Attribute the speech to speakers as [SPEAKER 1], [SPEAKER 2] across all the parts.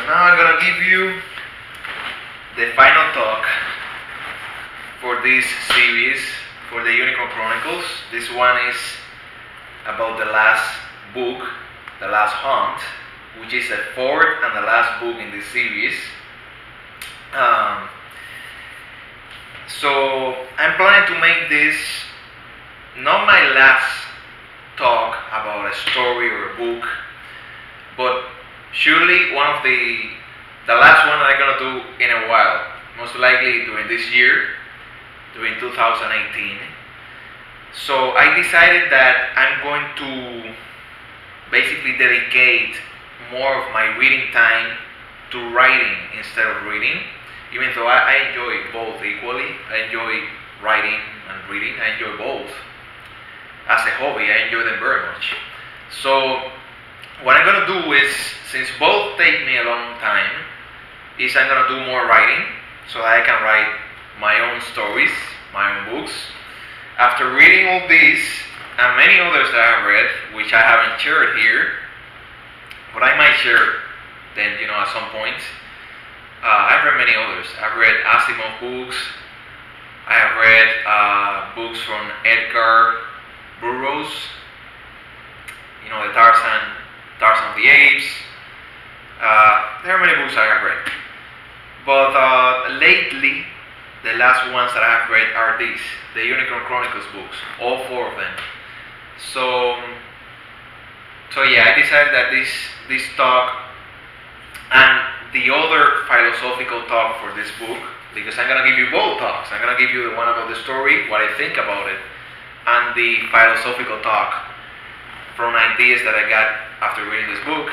[SPEAKER 1] So now I'm gonna give you the final talk for this series for the Unicorn Chronicles. This one is about the last book, The Last Hunt, which is the fourth and the last book in this series. So I'm planning to make this not my last talk about a story or a book, but surely one of the last one I'm gonna do in a while, most likely during this year, during 2018. So I decided that I'm going to basically dedicate more of my reading time to writing instead of reading, even though I enjoy both equally. I enjoy writing and reading. I enjoy both as a hobby. I enjoy them very much. So what I'm going to do is, since both take me a long time, is I'm going to do more writing so that I can write my own stories, my own books. After reading all these and many others that I've read, which I haven't shared here, but I might share then, at some point. I've read many others. I've read Asimov books. I have read books from Edgar Burroughs. The Tarzan of the Apes. There are many books I have read. But lately, the last ones that I have read are these, the Unicorn Chronicles books, all four of them. So yeah, I decided that this talk and the other philosophical talk for this book, because I'm going to give you both talks. I'm going to give you the one about the story, what I think about it, and the philosophical talk from ideas that I got after reading this book.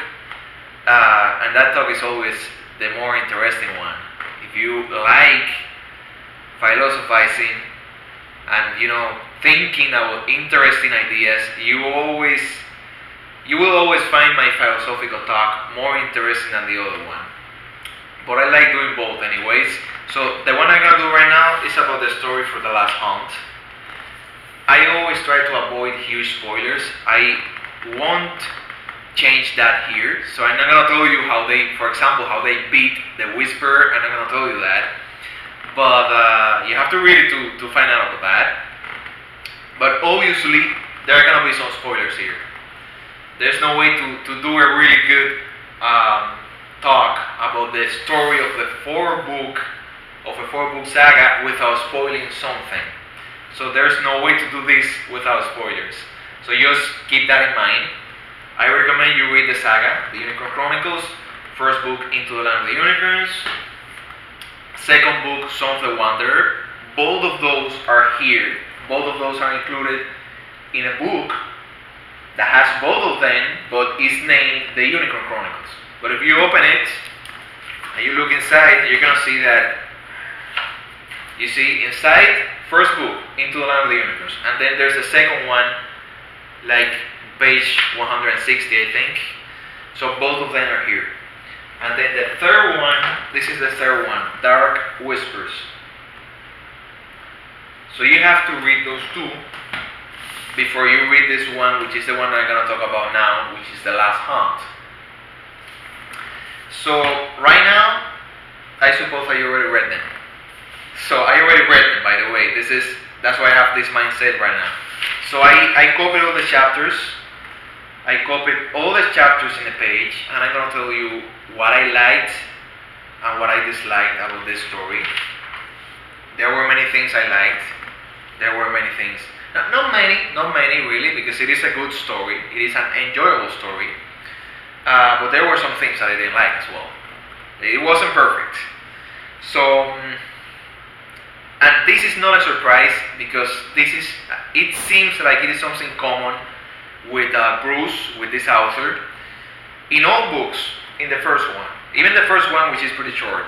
[SPEAKER 1] And that talk is always the more interesting one. If you like philosophizing and thinking about interesting ideas, you will always find my philosophical talk more interesting than the other one. But I like doing both anyways. So the one I'm gonna do right now is about the story for The Last Hunt. I always try to avoid huge spoilers. I won't change that here. So I'm not gonna tell you for example, how they beat the Whisperer. I'm not gonna tell you that. But you have to read it to find out about that. But obviously, there are gonna be some spoilers here. There's no way to do a really good talk about the story of a four-book saga without spoiling something. So there's no way to do this without spoilers. So just keep that in mind. I recommend you read the saga, the Unicorn Chronicles. First book, Into the Land of the Unicorns. Second book, Son of the Wanderer. Both of those are here. Both of those are included in a book that has both of them, but is named the Unicorn Chronicles. But if you open it and you look inside, you're gonna see that. You see inside, first book, Into the Land of the Unicorns, and then there's a second one, like page 160, I think. So both of them are here. And then the third one, this is the third one, Dark Whispers. So you have to read those two before you read this one, which is the one I'm going to talk about now, which is The Last Hunt. So right now, I suppose I already read them. So I already read them, by the way. That's why I have this mindset right now. So I copied all the chapters. I copied all the chapters in the page, and I'm going to tell you what I liked and what I disliked about this story. There were many things I liked. There were many things. Not many really, because it is a good story. It is an enjoyable story. But there were some things that I didn't like as well. It wasn't perfect. So, and this is not a surprise, because it seems like it is something common with Bruce, with this author, in all books, in the first one. Even the first one, which is pretty short.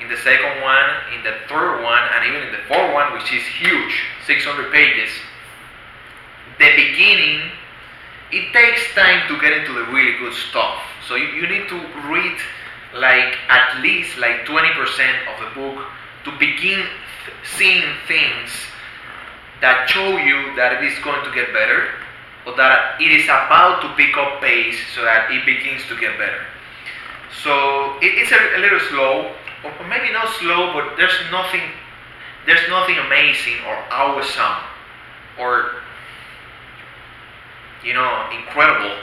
[SPEAKER 1] In the second one, in the third one, and even in the fourth one, which is huge, 600 pages. The beginning, it takes time to get into the really good stuff. So you need to read at least 20% of the book to begin seeing things that show you that it is going to get better, or that it is about to pick up pace so that it begins to get better. So it's a little slow, or maybe not slow, but there's nothing amazing or awesome or incredible,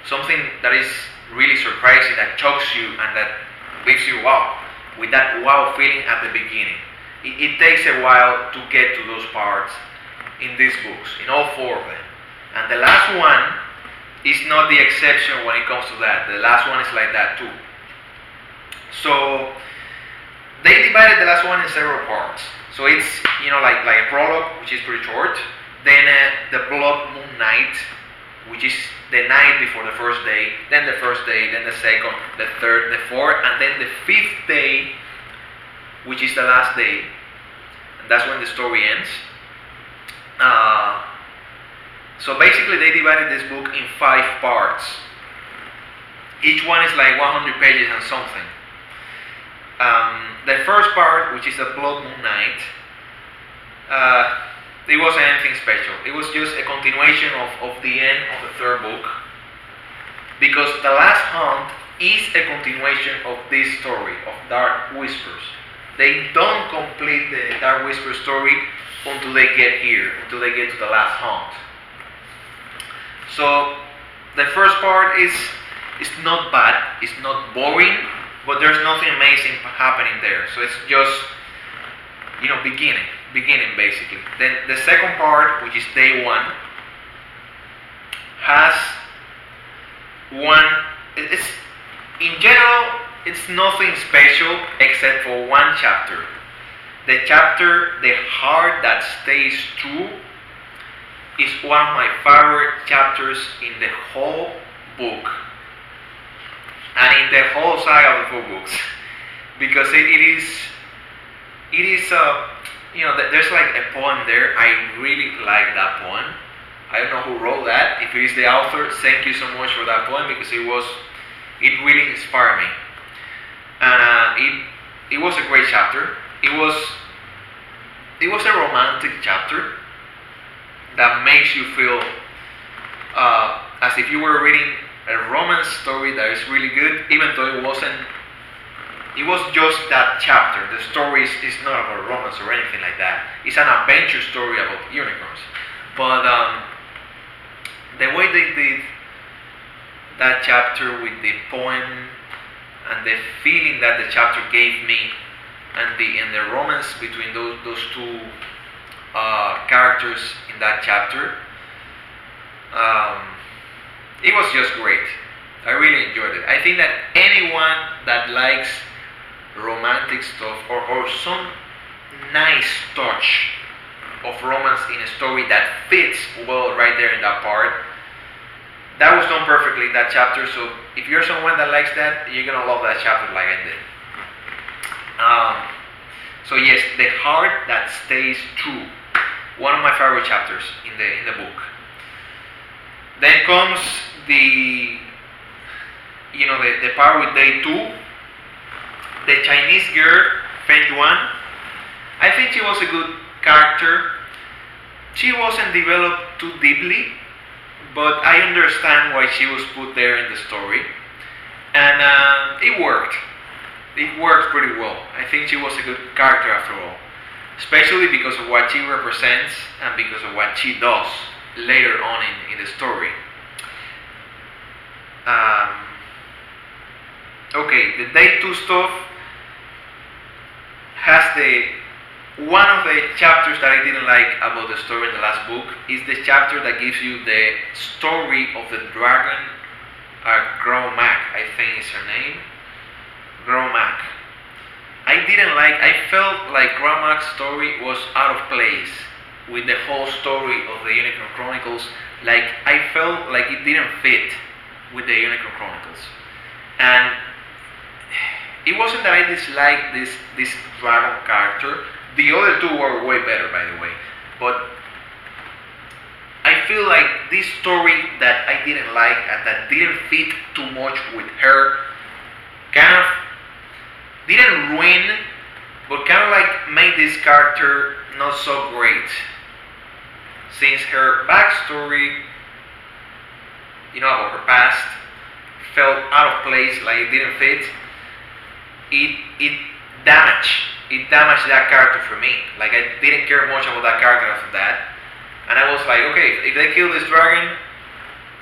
[SPEAKER 1] something that is really surprising, that shocks you and that leaves you wow, with that wow feeling at the beginning. It takes a while to get to those parts in these books, in all four of them. And the last one is not the exception when it comes to that. The last one is like that too. So they divided the last one in several parts. So it's like a prologue, which is pretty short. Then the Blood Moon Night, which is the night before the first day. Then the first day, then the second, the third, the fourth, and then the fifth day, which is the last day. And that's when the story ends. So basically they divided this book in 5 parts. Each one is like 100 pages and something. The first part, which is the Blood Moon Night, it wasn't anything special. It was just a continuation of the end of the third book, because the last hunt is a continuation of this story of Dark Whispers. They don't complete the Dark Whisper story until they get here, until they get to the last hunt. So the first part is not bad, it's not boring, but there's nothing amazing happening there. So it's just beginning basically. Then the second part, which is day 1, has it's in general it's nothing special except for one chapter. The chapter, The Heart That Stays True, is one of my favorite chapters in the whole book, and in the whole saga of the 4 books, because it is there's like a poem there. I really like that poem. I don't know who wrote that. If it is the author, thank you so much for that poem, because it really inspired me. And it was a great chapter. It was a romantic chapter that makes you feel as if you were reading a romance story that is really good, even though it was just that chapter. The story is not about romance or anything like that. It's an adventure story about unicorns. But the way they did that chapter with the poem and the feeling that the chapter gave me, and the romance between those 2 characters in that chapter, it was just great. I really enjoyed it. I think that anyone that likes romantic stuff or some nice touch of romance in a story that fits well right there in that part, that was done perfectly in that chapter. So if you're someone that likes that, you're gonna love that chapter like I did. So yes, The Heart That Stays True, one of my favorite chapters in the book. Then comes the part with day 2, the Chinese girl Feng Yuan. I think she was a good character. She wasn't developed too deeply, but I understand why she was put there in the story, and it worked. It worked pretty well. I think she was a good character after all, especially because of what she represents and because of what she does later on in the story. Okay, the day 2 stuff has one of the chapters that I didn't like about the story in the last book is the chapter that gives you the story of the dragon, Gromac, I think is her name. Gromac. I felt like Gromac's story was out of place with the whole story of the Unicorn Chronicles. Like, I felt like it didn't fit with the Unicorn Chronicles. And it wasn't that I disliked this dragon character. The other 2 were way better, by the way. But I feel like this story that I didn't like and that didn't fit too much with her kind of didn't ruin, but kind of like made this character not so great. Since her backstory, about her past, felt out of place, like it didn't fit, it damaged that character for me. Like I didn't care much about that character after that, and I was like, okay, if they kill this dragon,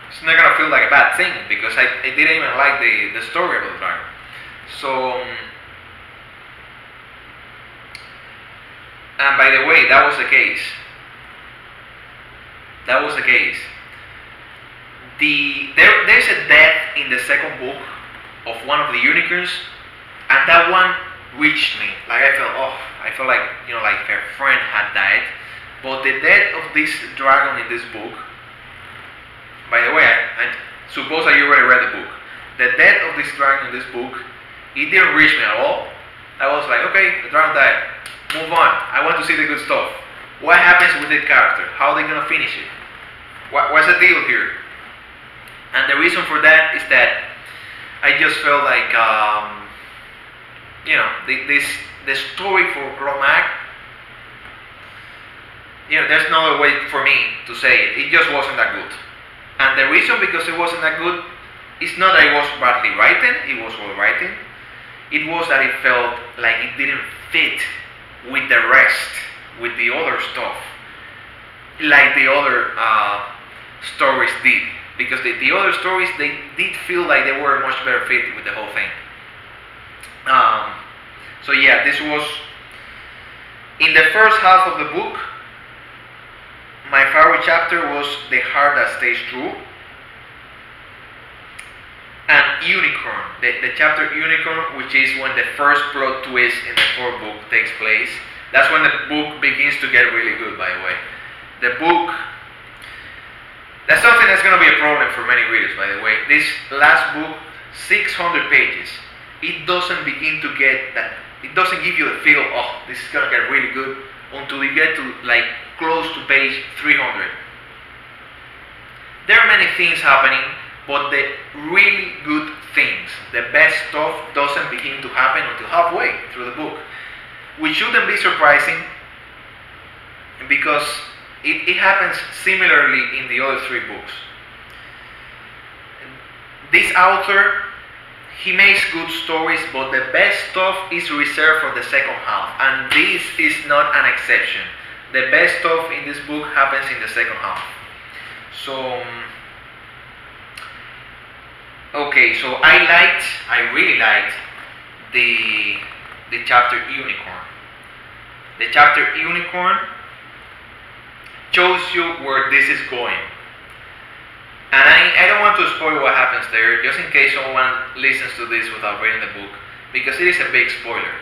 [SPEAKER 1] it's not gonna feel like a bad thing because I didn't even like the story about the dragon. So, and by the way, that was the case. There's a death in the second book of one of the unicorns, and that one reached me. Like I felt like like her friend had died. But the death of this dragon in this book. By the way, I suppose that you already read the book. The death of this dragon in this book, it didn't reach me at all. I was like, okay, the dragon died. Move on. I want to see the good stuff. What happens with the character? How are they gonna finish it? What's the deal here? And the reason for that is that I just felt like, the story for Gromac. There's no other way for me to say it. It just wasn't that good. And the reason because it wasn't that good is not that it was badly written. It was well written. It was that it felt like it didn't fit with the rest, with the other stuff, like the other stories did. Because the other stories, they did feel like they were much better fit with the whole thing. So yeah, this was in the first half of the book. My favorite chapter was The Heart That Stays True and Unicorn, the chapter Unicorn, which is when the first plot twist in the fourth book takes place. That's when the book begins to get really good, by the way. The book, that's something that's going to be a problem for many readers, by the way. This last book, 600 pages, it doesn't begin to get that, it doesn't give you the feel, oh, this is going to get really good, until you get to like close to page 300. There are many things happening, but the really good things, the best stuff, doesn't begin to happen until halfway through the book, which shouldn't be surprising because it happens similarly in the other three books. This author, he makes good stories, but the best stuff is reserved for the second half, and this is not an exception. The best stuff in this book happens in the second half. So, okay, so I really liked the chapter Unicorn. The chapter Unicorn shows you where this is going. And I don't want to spoil what happens there, just in case someone listens to this without reading the book, because it is a big spoiler.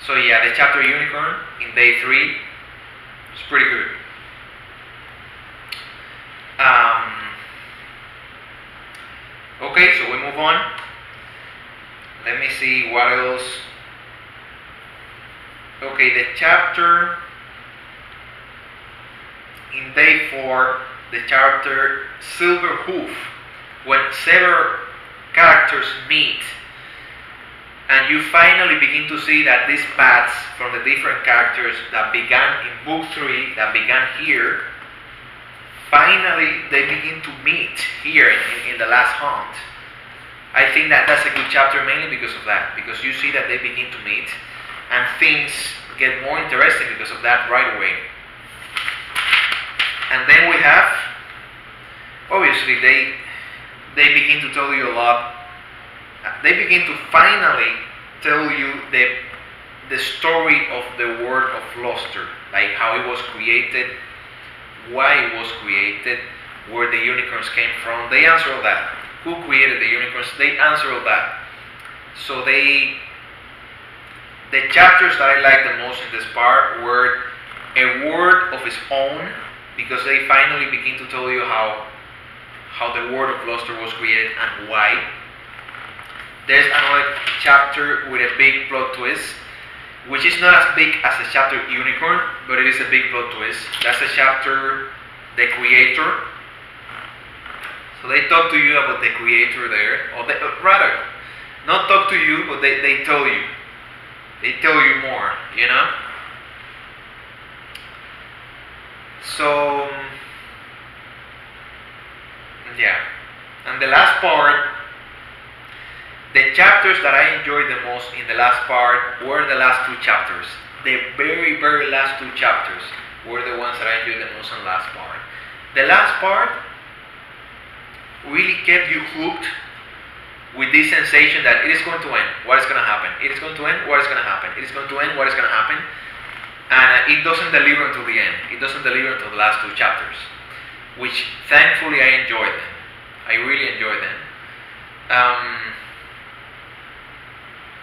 [SPEAKER 1] So yeah, the chapter Unicorn in day 3 is pretty good. Okay, so we move on. Let me see what else. Okay, the chapter in day 4, the chapter Silver Hoof, when several characters meet and you finally begin to see that these paths from the different characters that began in book 3, that began here, finally they begin to meet here in the last hunt. I think that that's a good chapter mainly because of that, because you see that they begin to meet and things get more interesting because of that right away. And then we have, obviously they begin to tell you a lot. They begin to finally tell you the story of the world of Luster, like how it was created, why it was created, where the unicorns came from. They answer all that. Who created the unicorns? They answer all that. So the chapters that I liked the most in this part were a world of its own, because they finally begin to tell you how the world of Luster was created and why. There's another chapter with a big plot twist, which is not as big as the chapter Unicorn, but it is a big plot twist. That's the chapter The Creator. So they talk to you about the Creator there, or rather, not talk to you, but they tell you. They tell you more, you know? So, yeah. And the last part, the chapters that I enjoyed the most in the last part were the last two chapters. The very, very last two chapters were the ones that I enjoyed the most in the last part. The last part really kept you hooked with this sensation that it is going to end. What is going to happen? It is going to end. What is going to happen? It is going to end. What is going to happen? And it doesn't deliver until the end. It doesn't deliver until the last two chapters, which thankfully I enjoyed them. I really enjoyed them.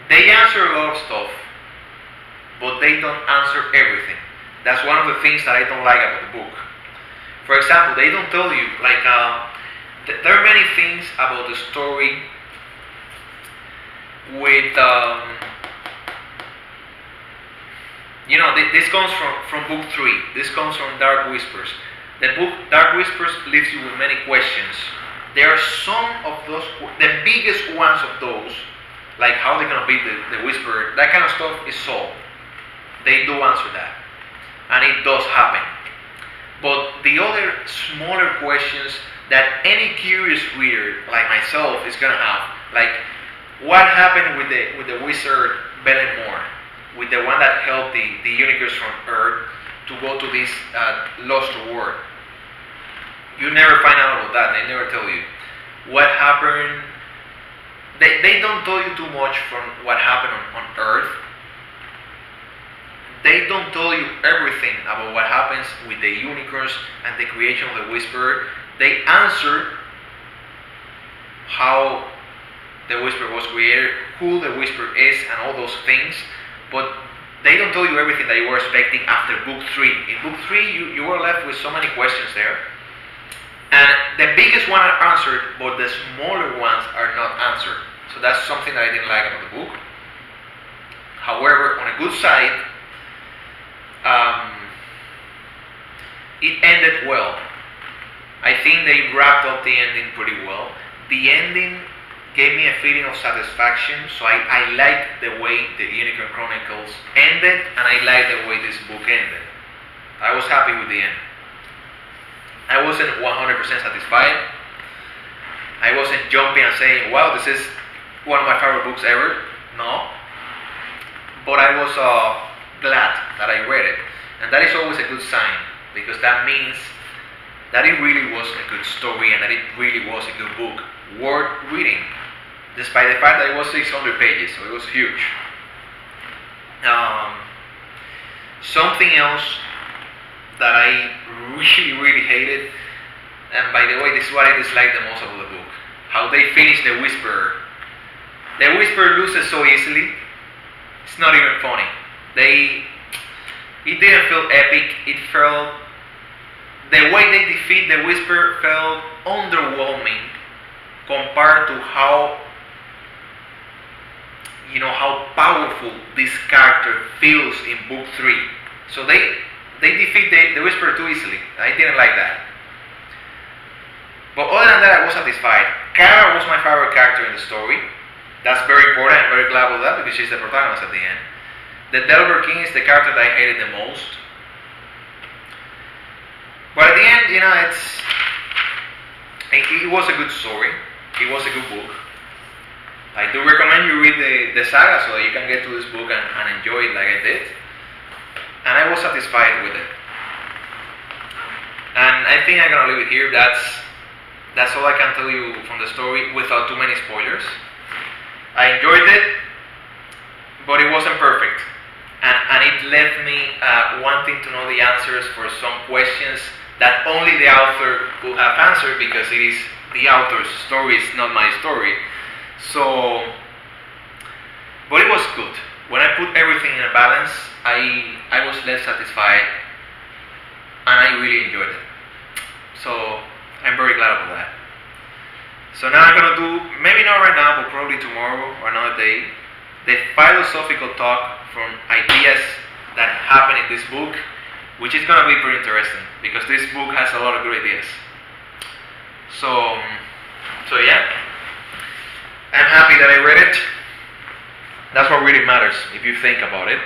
[SPEAKER 1] They answer a lot of stuff, but they don't answer everything. That's one of the things that I don't like about the book. For example, they don't tell you, like, there are many things about the story with, this comes from book 3. This comes from Dark Whispers. The book Dark Whispers leaves you with many questions. There are some of those, the biggest ones of those, like how they're going to beat the Whisperer, that kind of stuff is solved. They do answer that. And it does happen. But the other smaller questions that any curious reader like myself is going to have, like what happened with the wizard Bellemore, with the one that helped the unicorns from Earth to go to this lost world. You never find out about that. They never tell you what happened. They don't tell you too much from what happened on Earth. They don't tell you everything about what happens with the unicorns and the creation of the Whisperer. They answer how the Whisperer was created, who the Whisperer is, and all those things. But they don't tell you everything that you were expecting after book 3. In book 3, you were left with so many questions there. And the biggest one are answered, but the smaller ones are not answered. So that's something that I didn't like about the book. However, on a good side, it ended well. I think they wrapped up the ending pretty well. The ending gave me a feeling of satisfaction, so I liked the way the Unicorn Chronicles ended, and I liked the way this book ended. I was happy with the end. I wasn't 100% satisfied. I wasn't jumping and saying, wow, this is one of my favorite books ever. No. But I was glad that I read it. And that is always a good sign, because that means that it really was a good story and that it really was a good book, worth reading, despite the fact that it was 600 pages, so it was huge. Something else that I really hated, and by the way, this is what I disliked the most about the book, how they finish the Whisperer. The Whisperer loses so easily, it's not even funny. It didn't feel epic. It felt, the way they defeat the Whisperer felt underwhelming compared to how powerful this character feels in book 3. So they defeat the Whisperer too easily. I didn't like that. But other than that, I was satisfied. Kara was my favorite character in the story. That's very important. I'm very glad with that, because she's the protagonist at the end. The Delver King is the character that I hated the most. But at the end, it was a good story. It was a good book. I do recommend you read the saga so that you can get to this book and enjoy it like I did. And I was satisfied with it. And I think I'm gonna leave it here. That's all I can tell you from the story without too many spoilers. I enjoyed it, but it wasn't perfect. And it left me wanting to know the answers for some questions that only the author could have answered, because it is the author's story, it's not my story. So, but it was good. When I put everything in a balance, I was less satisfied, and I really enjoyed it. So, I'm very glad about that. So now I'm gonna do, maybe not right now, but probably tomorrow or another day, the philosophical talk from ideas that happen in this book, which is gonna be pretty interesting, because this book has a lot of good ideas. So yeah, I'm happy that I read it. That's what really matters, if you think about it.